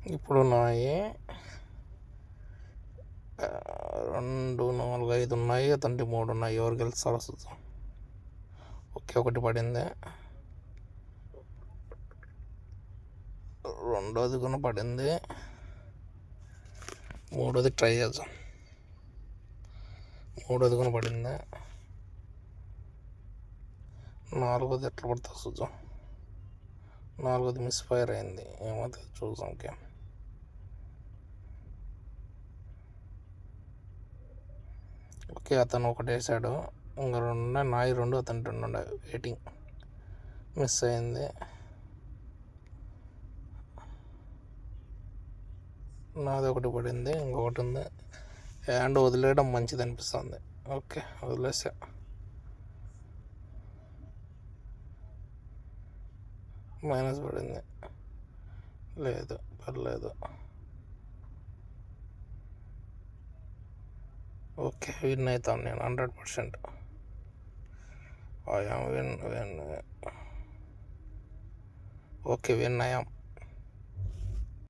ఇప్పుడు ఉన్నాయి 2, 4, 5 ఉన్నాయి, అతనికి 3 ఉన్నాయి. ఎవరు గెలుస్తారో చూద్దాం. ఓకే, ఒకటి పడింది. రెండోది కూడా పడింది. మూడోది ట్రై చేద్దాం. మూడోది కూడా పడింది. నాలుగోది ఎట్లా పడుతుందో చూద్దాం. నాలుగోది మిస్ఫైర్ అయింది. ఏమవుతుంది చూద్దాం. ఓకే, అతను ఒకటి వేసాడు. ఇంకా 2 ఉన్నాయి. నాయి 2, అతని 2 ఉన్నాయి. వెయిటింగ్. మిస్ అయింది. నాది ఒకటి పడింది, ఇంకొకటి ఉంది. హ్యాండ్ వదిలేయడం మంచిది అనిపిస్తుంది. ఓకే, వదిలేసా. మైనస్ పడింది. లేదు, పర్లేదు. ఓకే, విన్ అవుతాను నేను 100%. విన్. ఓకే, విన్ అయ్యాం.